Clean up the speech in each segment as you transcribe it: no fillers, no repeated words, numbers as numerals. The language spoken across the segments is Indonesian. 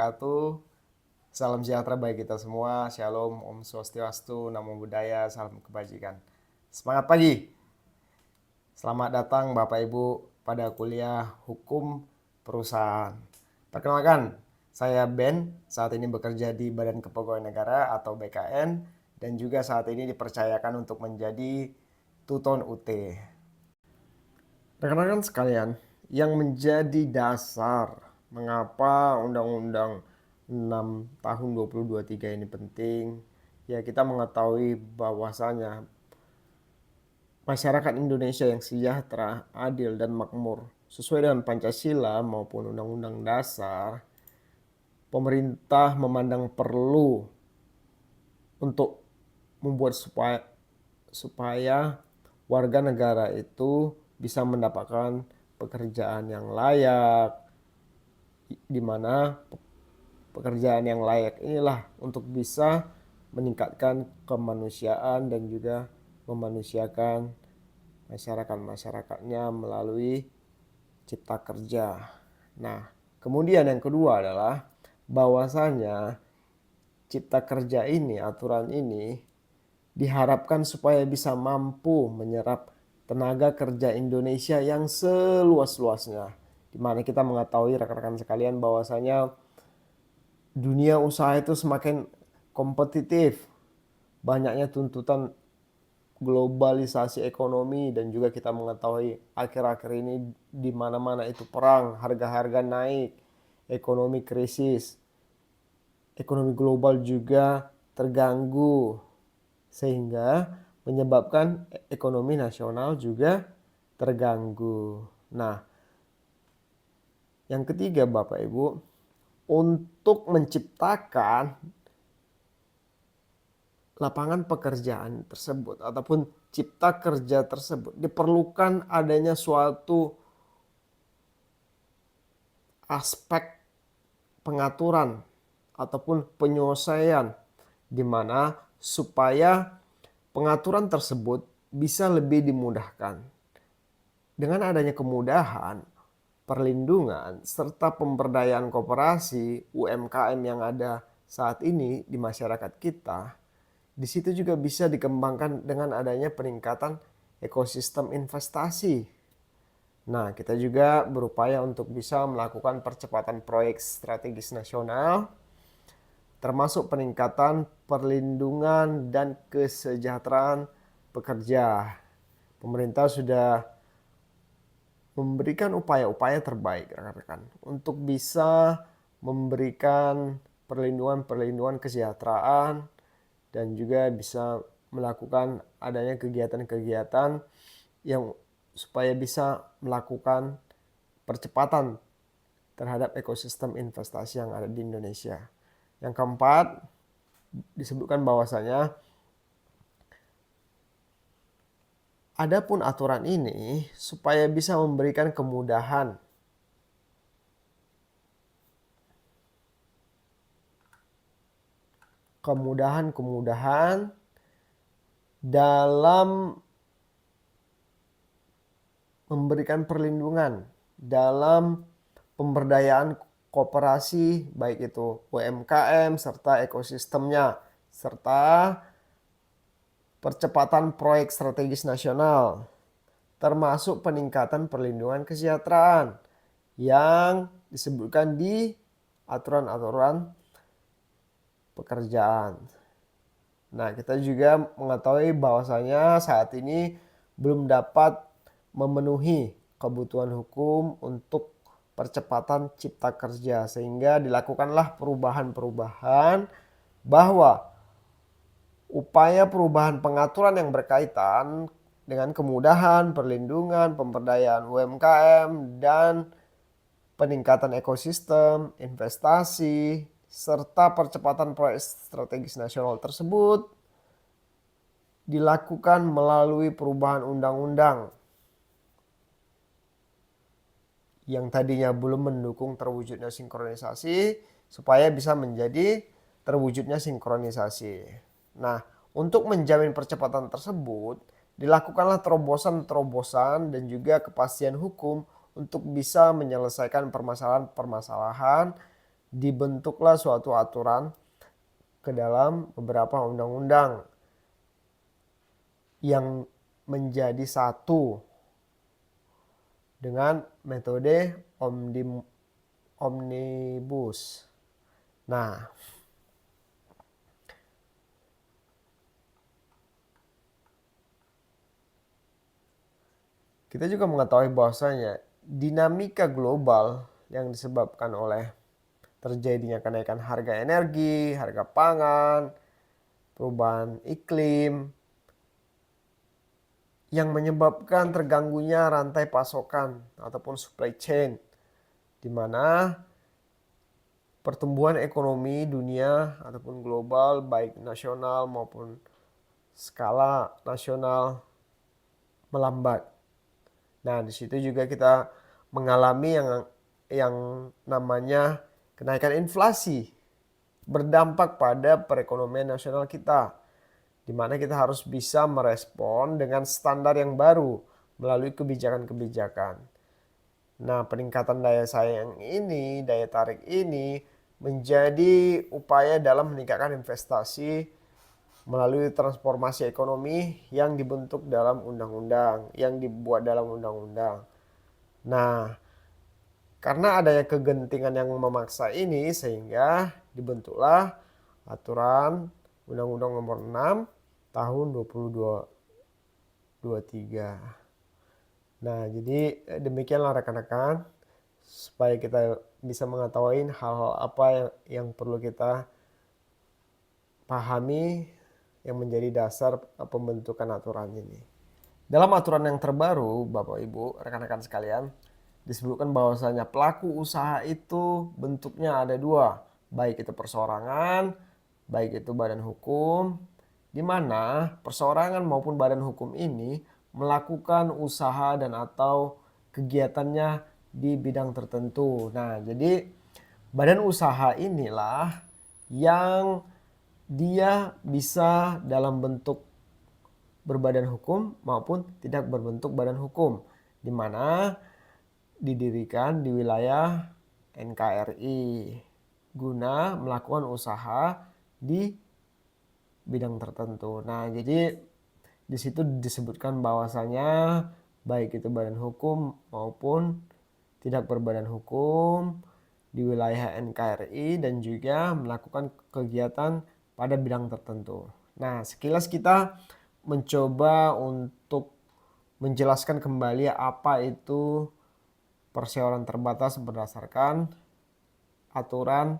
wabarakatuh. Salam sejahtera bagi kita semua. Shalom, Om Swastiastu, Namo Buddhaya, salam kebajikan. Semangat pagi. Selamat datang Bapak Ibu pada kuliah Hukum Perusahaan. Perkenalkan, saya Ben, saat ini bekerja di Badan Kepegawaian Negara atau BKN dan juga saat ini dipercayakan untuk menjadi Tuton UT. Rekan-rekan sekalian, yang menjadi dasar mengapa Undang-Undang 6 tahun 2023 ini penting, ya kita mengetahui bahwasanya masyarakat Indonesia yang sejahtera, adil, dan makmur sesuai dengan Pancasila maupun Undang-Undang Dasar, pemerintah memandang perlu untuk membuat supaya warga negara itu bisa mendapatkan pekerjaan yang layak, di mana pekerjaan yang layak inilah untuk bisa meningkatkan kemanusiaan dan juga memanusiakan masyarakat-masyarakatnya melalui cipta kerja. Nah, kemudian yang kedua adalah bahwasanya cipta kerja ini, aturan ini diharapkan supaya bisa mampu menyerap tenaga kerja Indonesia yang seluas-luasnya. Di mana kita mengetahui rekan-rekan sekalian bahwasanya dunia usaha itu semakin kompetitif. Banyaknya tuntutan globalisasi ekonomi dan juga kita mengetahui akhir-akhir ini di mana-mana itu perang, harga-harga naik, ekonomi krisis, ekonomi global juga terganggu sehingga menyebabkan ekonomi nasional juga terganggu. Nah, yang ketiga Bapak Ibu, untuk menciptakan lapangan pekerjaan tersebut ataupun cipta kerja tersebut diperlukan adanya suatu aspek pengaturan ataupun penyelesaian di mana supaya pengaturan tersebut bisa lebih dimudahkan. Dengan adanya kemudahan, perlindungan, serta pemberdayaan koperasi UMKM yang ada saat ini di masyarakat kita, di situ juga bisa dikembangkan dengan adanya peningkatan ekosistem investasi. Nah, kita juga berupaya untuk bisa melakukan percepatan proyek strategis nasional, termasuk peningkatan perlindungan dan kesejahteraan pekerja. Pemerintah sudah memberikan upaya-upaya terbaik rekan-rekan untuk bisa memberikan perlindungan kesejahteraan dan juga bisa melakukan adanya kegiatan-kegiatan yang supaya bisa melakukan percepatan terhadap ekosistem investasi yang ada di Indonesia. Yang keempat, disebutkan bahwasanya adapun aturan ini supaya bisa memberikan kemudahan dalam memberikan perlindungan dalam pemberdayaan koperasi baik itu UMKM serta ekosistemnya serta percepatan proyek strategis nasional termasuk peningkatan perlindungan kesejahteraan yang disebutkan di aturan-aturan pekerjaan. Nah, kita juga mengetahui bahwasanya saat ini belum dapat memenuhi kebutuhan hukum untuk percepatan cipta kerja sehingga dilakukanlah perubahan-perubahan bahwa upaya perubahan pengaturan yang berkaitan dengan kemudahan, perlindungan, pemberdayaan UMKM, dan peningkatan ekosistem, investasi, serta percepatan proyek strategis nasional tersebut dilakukan melalui perubahan undang-undang yang tadinya belum mendukung terwujudnya sinkronisasi supaya bisa menjadi terwujudnya sinkronisasi. Nah, untuk menjamin percepatan tersebut, dilakukanlah terobosan-terobosan dan juga kepastian hukum untuk bisa menyelesaikan permasalahan-permasalahan dibentuklah suatu aturan ke dalam beberapa undang-undang yang menjadi satu dengan metode omnibus. Nah, kita juga mengetahui bahwasanya dinamika global yang disebabkan oleh terjadinya kenaikan harga energi, harga pangan, perubahan iklim, yang menyebabkan terganggunya rantai pasokan ataupun supply chain, di mana pertumbuhan ekonomi dunia ataupun global baik nasional maupun skala nasional melambat. Nah, di situ juga kita mengalami yang namanya kenaikan inflasi berdampak pada perekonomian nasional kita, di mana kita harus bisa merespon dengan standar yang baru melalui kebijakan-kebijakan. Nah, peningkatan daya saing ini, daya tarik ini menjadi upaya dalam meningkatkan investasi melalui transformasi ekonomi yang dibentuk dalam undang-undang, yang dibuat dalam undang-undang. Nah, karena adanya kegentingan yang memaksa ini sehingga dibentuklah aturan Undang-Undang Nomor 6 tahun 2023. Nah, jadi demikianlah rekan-rekan, supaya kita bisa mengetahui hal-hal apa yang perlu kita pahami yang menjadi dasar pembentukan aturan ini. Dalam aturan yang terbaru, Bapak Ibu, rekan-rekan sekalian, disebutkan bahwasanya pelaku usaha itu bentuknya ada dua, baik itu perseorangan, baik itu badan hukum, di mana perseorangan maupun badan hukum ini melakukan usaha dan atau kegiatannya di bidang tertentu. Nah, jadi badan usaha inilah yang dia bisa dalam bentuk berbadan hukum maupun tidak berbentuk badan hukum, di mana didirikan di wilayah NKRI guna melakukan usaha di bidang tertentu. Nah, jadi di situ disebutkan bahwasanya baik itu badan hukum maupun tidak berbadan hukum di wilayah NKRI dan juga melakukan kegiatan pada bidang tertentu. Nah, sekilas kita mencoba untuk menjelaskan kembali apa itu perseorangan terbatas berdasarkan aturan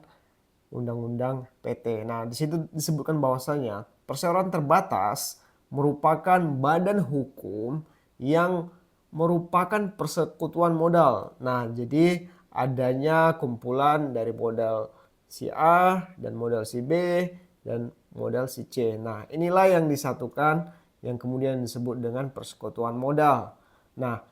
Undang-Undang PT. Nah, di situ disebutkan bahwasanya perseorangan terbatas merupakan badan hukum yang merupakan persekutuan modal. Nah, jadi adanya kumpulan dari modal si A dan modal si B dan modal si C. Nah, inilah yang disatukan yang kemudian disebut dengan persekutuan modal. Nah,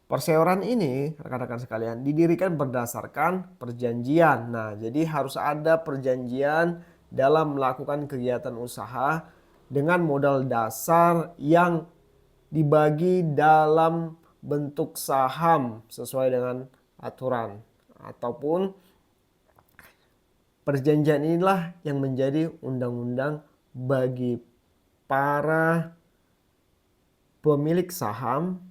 perseorangan ini, rekan-rekan sekalian, didirikan berdasarkan perjanjian. Nah, jadi harus ada perjanjian dalam melakukan kegiatan usaha dengan modal dasar yang dibagi dalam bentuk saham sesuai dengan aturan, ataupun perjanjian inilah yang menjadi undang-undang bagi para pemilik saham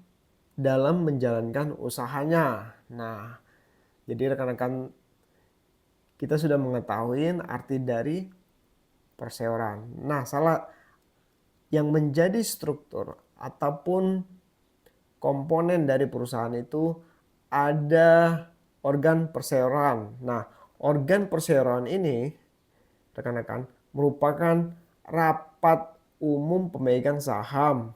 dalam menjalankan usahanya. Nah, jadi rekan-rekan kita sudah mengetahui arti dari perseorangan. Nah, salah yang menjadi struktur ataupun komponen dari perusahaan itu ada organ perseorangan. Nah, organ perseorangan ini, rekan-rekan, merupakan rapat umum pemegang saham,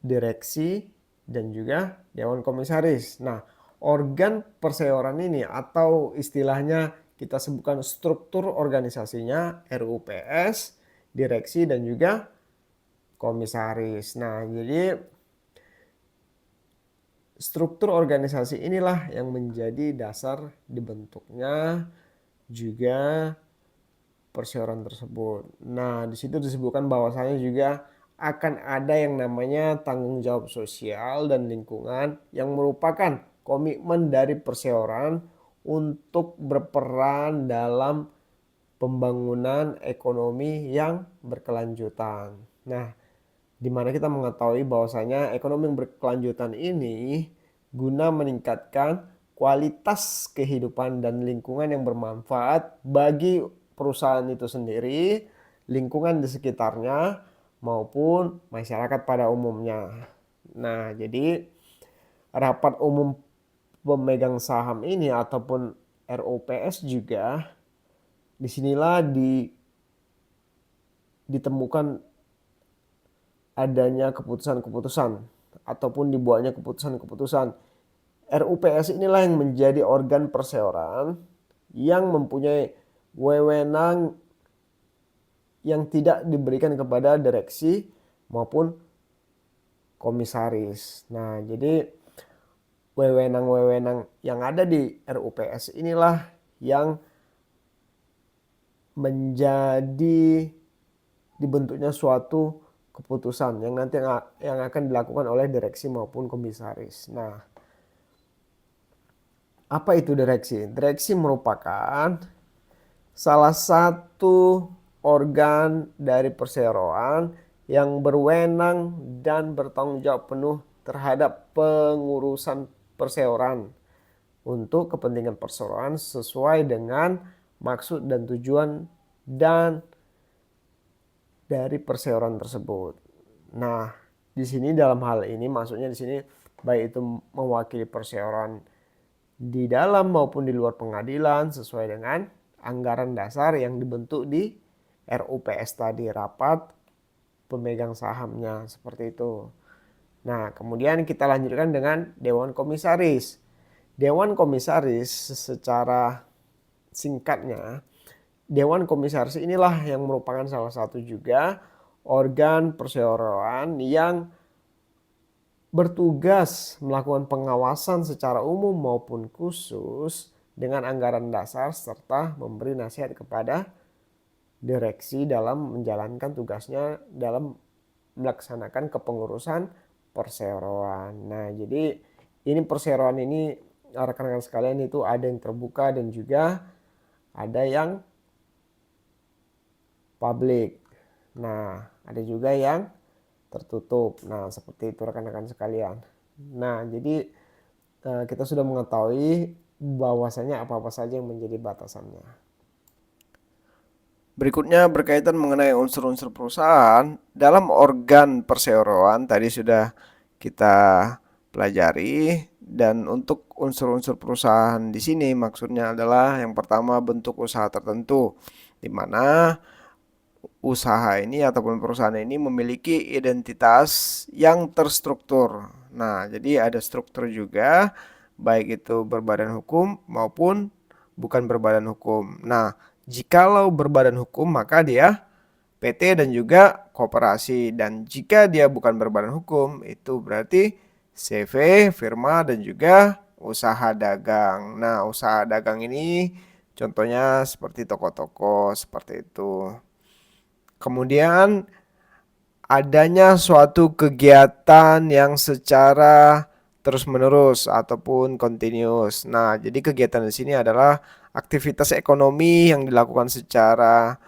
direksi, dan juga dewan komisaris. Nah, organ perseorangan ini atau istilahnya kita sebutkan struktur organisasinya RUPS, direksi, dan juga komisaris. Nah, jadi struktur organisasi inilah yang menjadi dasar dibentuknya juga perseorangan tersebut. Nah, di situ disebutkan bahwasanya juga akan ada yang namanya tanggung jawab sosial dan lingkungan yang merupakan komitmen dari perseorangan untuk berperan dalam pembangunan ekonomi yang berkelanjutan. Nah, di mana kita mengetahui bahwasanya ekonomi yang berkelanjutan ini guna meningkatkan kualitas kehidupan dan lingkungan yang bermanfaat bagi perusahaan itu sendiri, lingkungan di sekitarnya, maupun masyarakat pada umumnya. Nah, jadi rapat umum pemegang saham ini ataupun ROPS juga disinilah ditemukan adanya keputusan-keputusan ataupun dibuatnya keputusan-keputusan. RUPS inilah yang menjadi organ perseorangan yang mempunyai wewenang yang tidak diberikan kepada direksi maupun komisaris. Nah, jadi wewenang-wewenang yang ada di RUPS inilah yang menjadi dibentuknya suatu keputusan yang nanti yang akan dilakukan oleh direksi maupun komisaris. Nah, apa itu direksi? Direksi merupakan salah satu organ dari perseroan yang berwenang dan bertanggung jawab penuh terhadap pengurusan perseroan untuk kepentingan perseroan sesuai dengan maksud dan tujuan dan dari perseroan tersebut. Nah, di sini dalam hal ini maksudnya di sini baik itu mewakili perseroan di dalam maupun di luar pengadilan sesuai dengan anggaran dasar yang dibentuk di RUPS tadi, rapat pemegang sahamnya, seperti itu. Nah, kemudian kita lanjutkan dengan Dewan Komisaris. Dewan Komisaris secara singkatnya, Dewan Komisaris inilah yang merupakan salah satu juga organ perseroan yang bertugas melakukan pengawasan secara umum maupun khusus dengan anggaran dasar serta memberi nasihat kepada direksi dalam menjalankan tugasnya dalam melaksanakan kepengurusan perseroan. Nah, jadi ini perseroan ini rekan-rekan sekalian itu ada yang terbuka dan juga ada yang publik. Nah, ada juga yang tertutup. Nah, seperti itu rekan-rekan sekalian. Nah, jadi kita sudah mengetahui bahwasanya apa-apa saja yang menjadi batasannya. Berikutnya berkaitan mengenai unsur-unsur perusahaan. Dalam organ perseroan tadi sudah kita pelajari, dan untuk unsur-unsur perusahaan di sini maksudnya adalah yang pertama bentuk usaha tertentu, di mana usaha ini ataupun perusahaan ini memiliki identitas yang terstruktur. Nah, jadi ada struktur juga, baik itu berbadan hukum maupun bukan berbadan hukum. Nah, jikalau berbadan hukum maka dia PT dan juga koperasi, dan jika dia bukan berbadan hukum itu berarti CV, firma, dan juga usaha dagang. Nah, usaha dagang ini contohnya seperti toko-toko seperti itu. Kemudian adanya suatu kegiatan yang secara terus-menerus ataupun continuous. Nah, jadi kegiatan di sini adalah aktivitas ekonomi yang dilakukan secara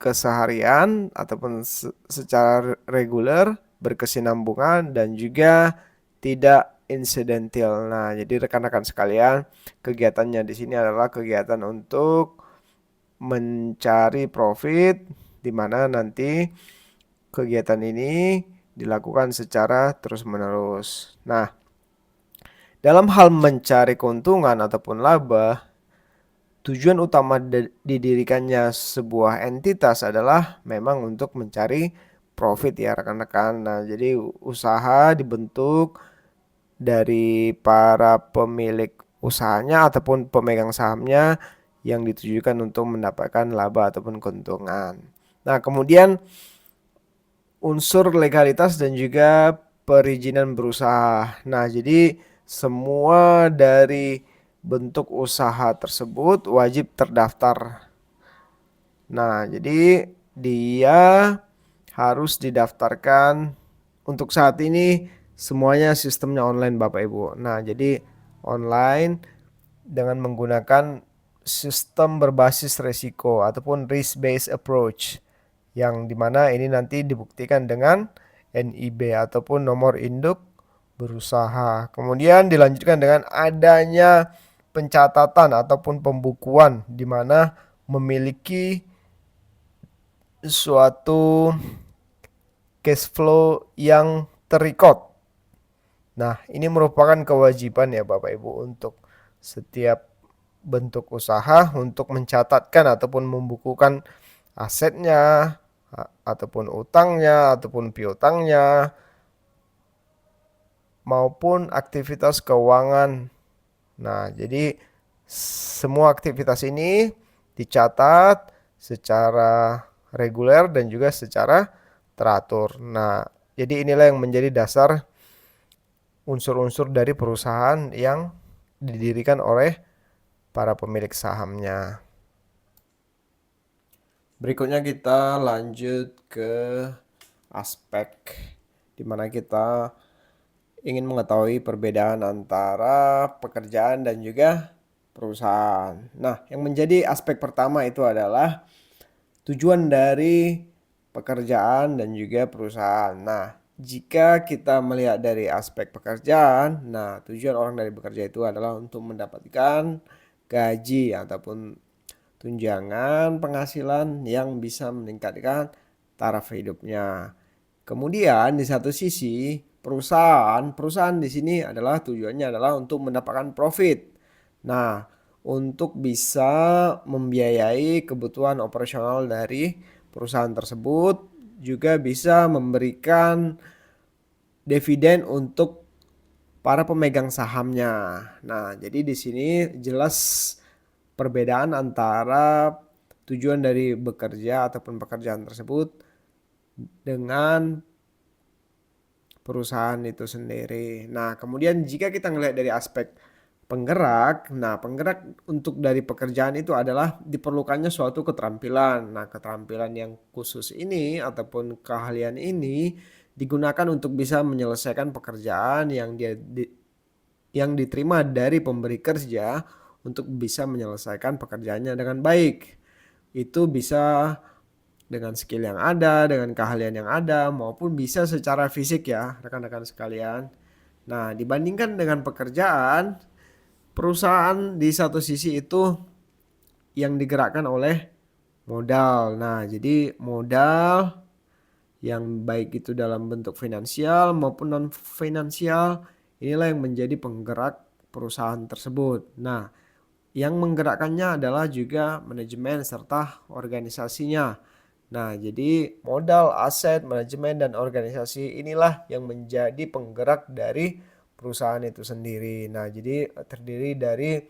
keseharian ataupun secara reguler, berkesinambungan, dan juga tidak insidental. Nah, jadi rekan-rekan sekalian, kegiatannya di sini adalah kegiatan untuk mencari profit, di mana nanti kegiatan ini dilakukan secara terus-menerus. Nah, dalam hal mencari keuntungan ataupun laba, tujuan utama didirikannya sebuah entitas adalah memang untuk mencari profit ya rekan-rekan. Nah, jadi usaha dibentuk dari para pemilik usahanya ataupun pemegang sahamnya yang ditujukan untuk mendapatkan laba ataupun keuntungan. Nah, kemudian unsur legalitas dan juga perizinan berusaha. Nah, jadi semua dari bentuk usaha tersebut wajib terdaftar. Nah, jadi dia harus didaftarkan. Untuk saat ini semuanya sistemnya online Bapak Ibu. Nah, jadi online dengan menggunakan sistem berbasis resiko ataupun risk-based approach, yang dimana ini nanti dibuktikan dengan NIB ataupun nomor induk berusaha. Kemudian dilanjutkan dengan adanya pencatatan ataupun pembukuan di mana memiliki suatu cash flow yang terrecord. Nah, ini merupakan kewajiban ya Bapak Ibu untuk setiap bentuk usaha untuk mencatatkan ataupun membukukan asetnya, ataupun utangnya, ataupun piutangnya, maupun aktivitas keuangan. Nah, jadi semua aktivitas ini dicatat secara reguler dan juga secara teratur. Nah, jadi inilah yang menjadi dasar unsur-unsur dari perusahaan yang didirikan oleh para pemilik sahamnya. Berikutnya kita lanjut ke aspek di mana kita ingin mengetahui perbedaan antara pekerjaan dan juga perusahaan. Nah, yang menjadi aspek pertama itu adalah tujuan dari pekerjaan dan juga perusahaan. Nah, jika kita melihat dari aspek pekerjaan, nah tujuan orang dari bekerja itu adalah untuk mendapatkan gaji ataupun tunjangan penghasilan yang bisa meningkatkan taraf hidupnya. Kemudian di satu sisi perusahaan di sini adalah tujuannya adalah untuk mendapatkan profit. Nah, untuk bisa membiayai kebutuhan operasional dari perusahaan tersebut, juga bisa memberikan dividen untuk para pemegang sahamnya. Nah, jadi di sini jelas perbedaan antara tujuan dari bekerja ataupun pekerjaan tersebut dengan perusahaan itu sendiri. Nah, kemudian jika kita melihat dari aspek penggerak, nah penggerak untuk dari pekerjaan itu adalah diperlukannya suatu keterampilan. Nah, keterampilan yang khusus ini ataupun keahlian ini digunakan untuk bisa menyelesaikan pekerjaan yang diterima dari pemberi kerja untuk bisa menyelesaikan pekerjaannya dengan baik. Itu bisa dengan skill yang ada, dengan keahlian yang ada, maupun bisa secara fisik ya rekan-rekan sekalian. Nah, dibandingkan dengan pekerjaan, perusahaan di satu sisi itu yang digerakkan oleh modal. Nah, jadi modal yang baik itu dalam bentuk finansial maupun non finansial, inilah yang menjadi penggerak perusahaan tersebut. Nah, yang menggerakkannya adalah juga manajemen serta organisasinya. Nah, jadi modal, aset, manajemen, dan organisasi inilah yang menjadi penggerak dari perusahaan itu sendiri. Nah, jadi terdiri dari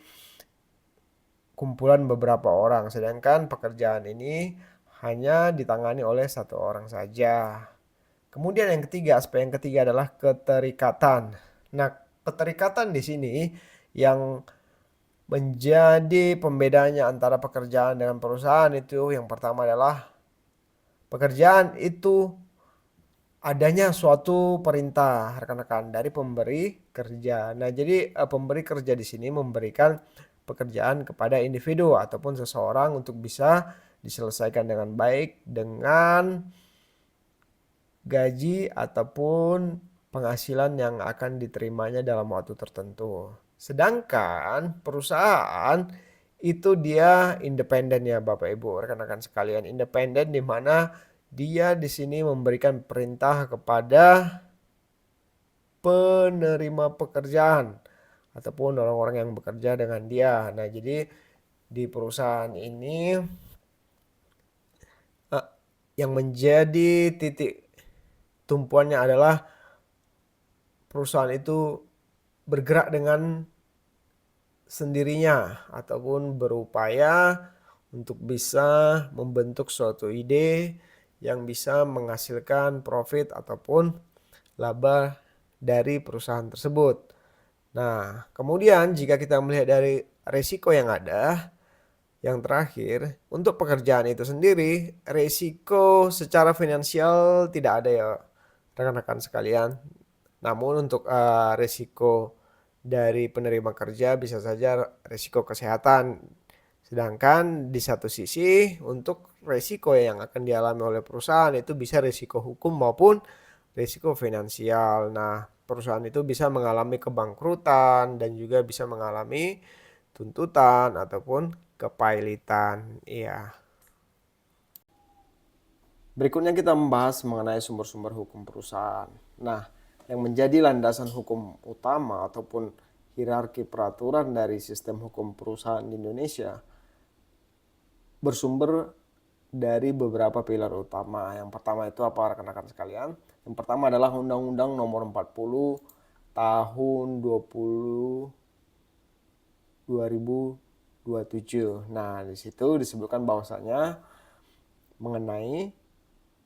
kumpulan beberapa orang, sedangkan pekerjaan ini hanya ditangani oleh satu orang saja. Kemudian yang ketiga, aspek yang ketiga adalah keterikatan. Nah, keterikatan di sini yang menjadi pembedanya antara pekerjaan dengan perusahaan itu yang pertama adalah pekerjaan itu adanya suatu perintah rekan-rekan dari pemberi kerja. Nah, jadi pemberi kerja di sini memberikan pekerjaan kepada individu ataupun seseorang untuk bisa diselesaikan dengan baik dengan gaji ataupun penghasilan yang akan diterimanya dalam waktu tertentu. Sedangkan perusahaan itu dia independen ya Bapak Ibu, rekan-rekan sekalian. Independen di mana dia di sini memberikan perintah kepada penerima pekerjaan ataupun orang-orang yang bekerja dengan dia. Nah, jadi di perusahaan ini yang menjadi titik tumpuannya adalah perusahaan itu bergerak dengan sendirinya ataupun berupaya untuk bisa membentuk suatu ide yang bisa menghasilkan profit ataupun laba dari perusahaan tersebut. Nah, kemudian jika kita melihat dari risiko yang ada, yang terakhir, untuk pekerjaan itu sendiri, risiko secara finansial tidak ada ya rekan-rekan sekalian. Namun untuk risiko dari penerima kerja bisa saja risiko kesehatan. Sedangkan di satu sisi untuk risiko yang akan dialami oleh perusahaan itu bisa risiko hukum maupun risiko finansial. Nah, perusahaan itu bisa mengalami kebangkrutan dan juga bisa mengalami tuntutan ataupun kepailitan. Iya. Berikutnya kita membahas mengenai sumber-sumber hukum perusahaan. Nah, yang menjadi landasan hukum utama ataupun hierarki peraturan dari sistem hukum perusahaan di Indonesia bersumber dari beberapa pilar utama. Yang pertama itu apa rekan-rekan sekalian? Yang pertama adalah Undang-Undang Nomor 40 Tahun 2027. Nah, di situ disebutkan bahwasanya mengenai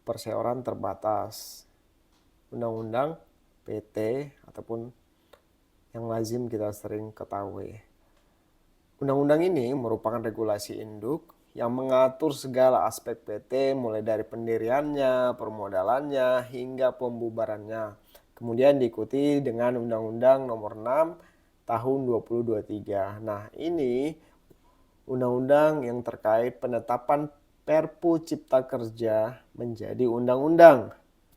perseroan terbatas. Undang-undang PT ataupun yang lazim kita sering ketahui. Undang-undang ini merupakan regulasi induk yang mengatur segala aspek PT mulai dari pendiriannya, permodalannya, hingga pembubarannya. Kemudian diikuti dengan Undang-Undang Nomor 6 Tahun 2023. Nah, ini undang-undang yang terkait penetapan Perpu Cipta Kerja menjadi undang-undang.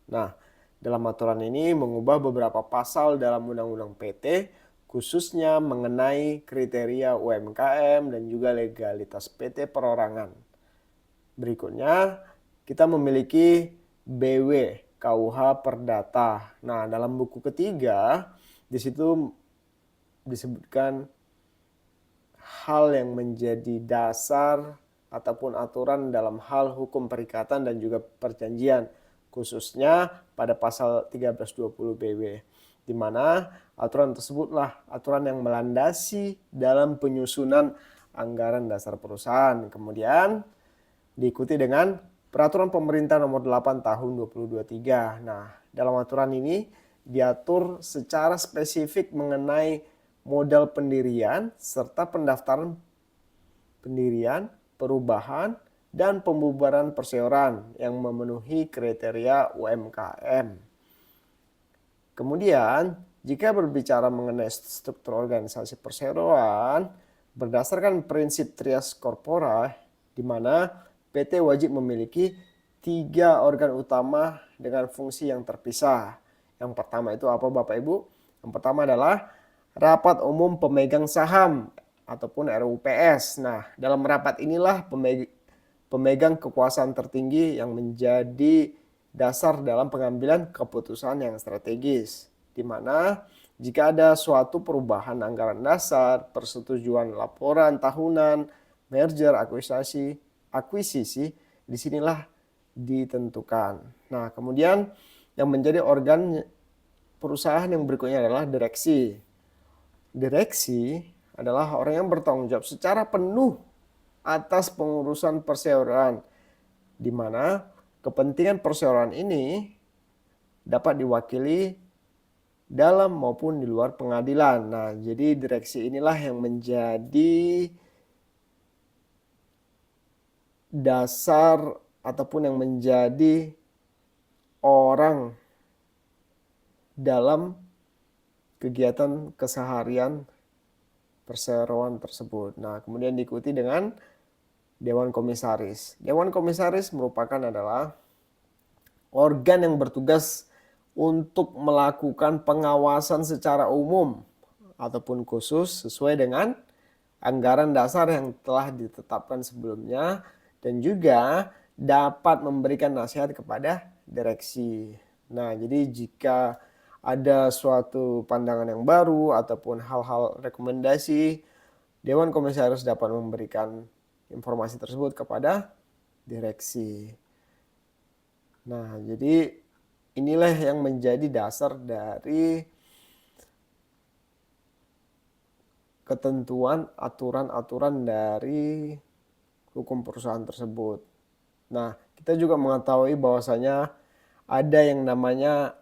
Nah, dalam aturan ini mengubah beberapa pasal dalam Undang-Undang PT, khususnya mengenai kriteria UMKM dan juga legalitas PT perorangan. Berikutnya, kita memiliki BW KUH Perdata. Nah, dalam buku ketiga, di situ disebutkan hal yang menjadi dasar ataupun aturan dalam hal hukum perikatan dan juga perjanjian, khususnya pada pasal 1320 BW, di mana aturan tersebutlah aturan yang melandasi dalam penyusunan anggaran dasar perusahaan. Kemudian diikuti dengan Peraturan Pemerintah Nomor 8 Tahun 2023. Nah, dalam aturan ini diatur secara spesifik mengenai modal pendirian serta pendaftaran pendirian, perubahan, dan pembubaran perseroan yang memenuhi kriteria UMKM. Kemudian, jika berbicara mengenai struktur organisasi perseroan, berdasarkan prinsip trias corpora, di mana PT wajib memiliki 3 organ utama dengan fungsi yang terpisah. Yang pertama itu apa Bapak Ibu? Yang pertama adalah Rapat Umum Pemegang Saham ataupun RUPS. Nah, dalam rapat inilah pemegang kekuasaan tertinggi yang menjadi dasar dalam pengambilan keputusan yang strategis, di mana jika ada suatu perubahan anggaran dasar, persetujuan laporan tahunan, merger, akuisisi, disinilah ditentukan. Nah, kemudian yang menjadi organ perusahaan yang berikutnya adalah direksi. Direksi adalah orang yang bertanggung jawab secara penuh atas pengurusan perseroan, di mana kepentingan perseroan ini dapat diwakili dalam maupun di luar pengadilan. Nah, jadi direksi inilah yang menjadi dasar ataupun yang menjadi orang dalam kegiatan keseharian perseroan tersebut. Nah, kemudian diikuti dengan Dewan Komisaris. Dewan Komisaris merupakan adalah organ yang bertugas untuk melakukan pengawasan secara umum ataupun khusus sesuai dengan anggaran dasar yang telah ditetapkan sebelumnya dan juga dapat memberikan nasihat kepada direksi. Nah, jadi jika ada suatu pandangan yang baru ataupun hal-hal rekomendasi, Dewan Komisaris dapat memberikan informasi tersebut kepada direksi. Nah, jadi inilah yang menjadi dasar dari ketentuan aturan-aturan dari hukum perusahaan tersebut. Nah, kita juga mengetahui bahwasanya ada yang namanya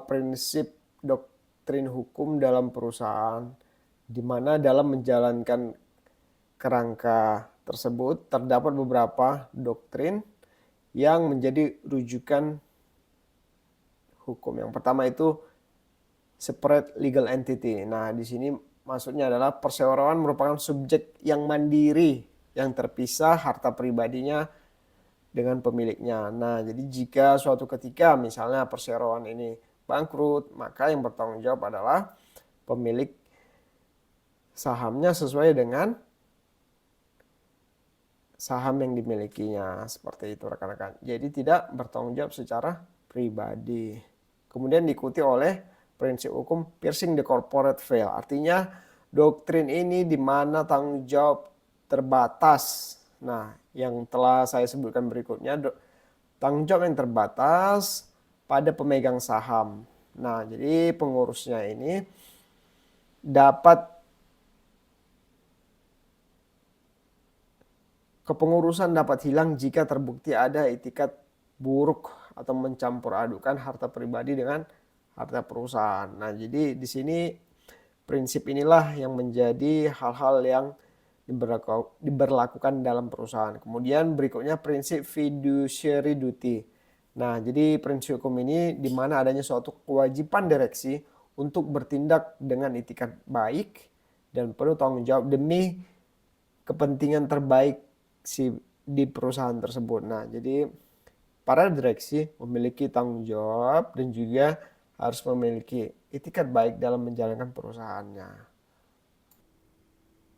prinsip doktrin hukum dalam perusahaan, di mana dalam menjalankan kerangka tersebut terdapat beberapa doktrin yang menjadi rujukan hukum. Yang pertama itu separate legal entity. Nah, di sini maksudnya adalah perseroan merupakan subjek yang mandiri, yang terpisah harta pribadinya dengan pemiliknya. Nah, jadi jika suatu ketika misalnya perseroan ini bangkrut, maka yang bertanggung jawab adalah pemilik sahamnya sesuai dengan saham yang dimilikinya. Seperti itu rekan-rekan. Jadi tidak bertanggung jawab secara pribadi. Kemudian diikuti oleh prinsip hukum piercing the corporate veil. Artinya doktrin ini di mana tanggung jawab terbatas. Nah, yang telah saya sebutkan berikutnya, tanggung jawab yang terbatas pada pemegang saham. Nah, jadi pengurusnya ini kepengurusan dapat hilang jika terbukti ada itikat buruk atau mencampur adukan harta pribadi dengan harta perusahaan. Nah, jadi di sini prinsip inilah yang menjadi hal-hal yang diberlakukan dalam perusahaan. Kemudian berikutnya prinsip fiduciary duty. Nah, jadi prinsip hukum ini di mana adanya suatu kewajiban direksi untuk bertindak dengan itikat baik dan penuh tanggung jawab demi kepentingan terbaik di perusahaan tersebut. Nah, jadi para direksi memiliki tanggung jawab dan juga harus memiliki itikat baik dalam menjalankan perusahaannya.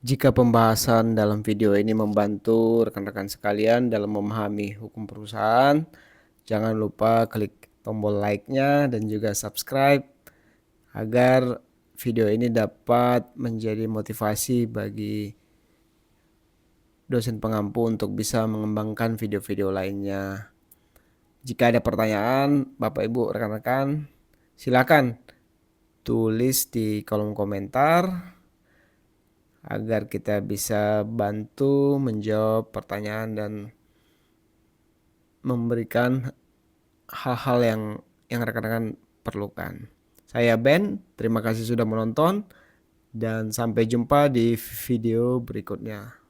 Jika pembahasan dalam video ini membantu rekan-rekan sekalian dalam memahami hukum perusahaan, jangan lupa klik tombol like-nya dan juga subscribe agar video ini dapat menjadi motivasi bagi dosen pengampu untuk bisa mengembangkan video-video lainnya. Jika ada pertanyaan, Bapak Ibu, rekan-rekan, silakan tulis di kolom komentar agar kita bisa bantu menjawab pertanyaan dan memberikan hal-hal yang rekan-rekan perlukan. Saya Ben, terima kasih sudah menonton dan sampai jumpa di video berikutnya.